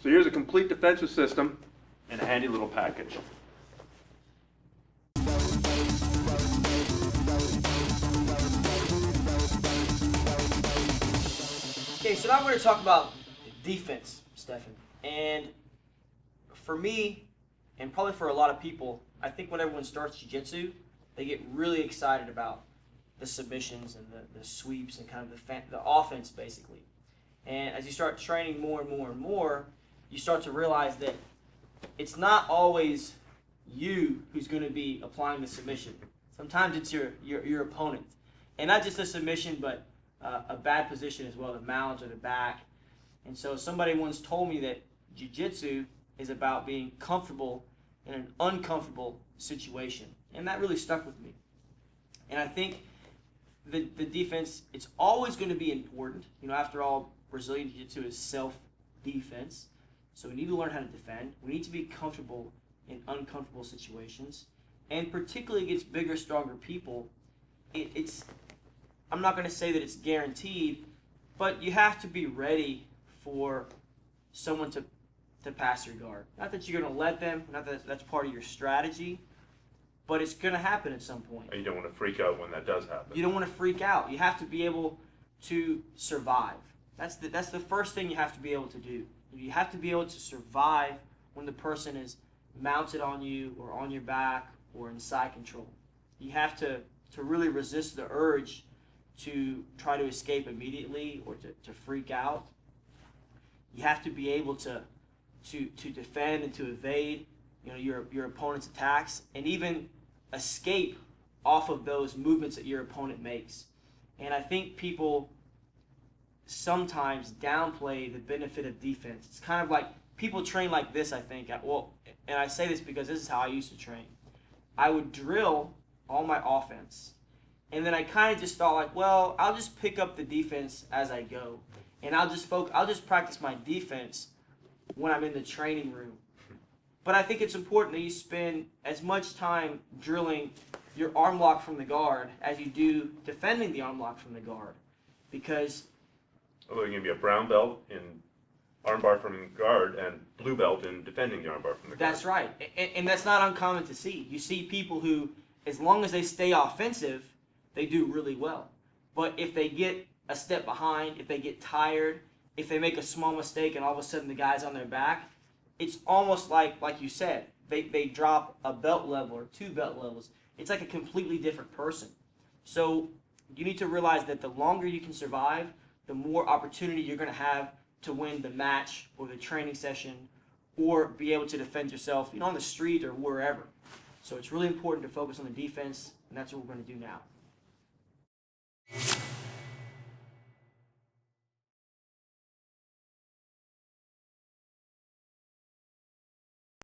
So here's a complete defensive system in a handy little package. Okay, so now we're going to talk about defense, Stephan. And for me, and probably for a lot of people, I think when everyone starts Jiu-Jitsu, they get really excited about the submissions and the sweeps and kind of the offense, basically. And as you start training more and more and more, you start to realize that it's not always you who's going to be applying the submission. Sometimes it's your opponent. And not just a submission, but a bad position as well, the mount or the back. And so somebody once told me that Jiu-Jitsu is about being comfortable in an uncomfortable situation. And that really stuck with me. And I think the defense, it's always going to be important. You know, after all, Brazilian Jiu-Jitsu is self-defense. So we need to learn how to defend. We need to be comfortable in uncomfortable situations. And particularly against bigger, stronger people, it's I'm not going to say that it's guaranteed, but you have to be ready for someone to pass your guard. Not that you're going to let them, not that that's part of your strategy, but it's going to happen at some point. You don't want to freak out when that does happen. You don't want to freak out. You have to be able to survive. That's the first thing you have to be able to do. You have to be able to survive when the person is mounted on you or on your back or in side control. You have to really resist the urge to try to escape immediately or to freak out. You have to be able to defend and to evade, you know, your opponent's attacks and even escape off of those movements that your opponent makes. And I think people sometimes downplay the benefit of defense. It's kind of like people train like this, I think. Well, and I say this because this is how I used to train. I would drill all my offense, and then I kind of just thought like, well, I'll just pick up the defense as I go, and I'll just practice my defense when I'm in the training room. But I think it's important that you spend as much time drilling your arm lock from the guard as you do defending the arm lock from the guard, because Although you can be a brown belt in armbar from guard and blue belt in defending the armbar from the guard. that's right. And that's not uncommon to see. You see people who, as long as they stay offensive, they do really well. But if they get a step behind, if they get tired, if they make a small mistake and all of a sudden the guy's on their back, it's almost like you said, they drop a belt level or 2 belt levels. It's like a completely different person. So you need to realize that the longer you can survive, the more opportunity you're going to have to win the match or the training session or be able to defend yourself, you know, on the street or wherever. So it's really important to focus on the defense, and that's what we're going to do now.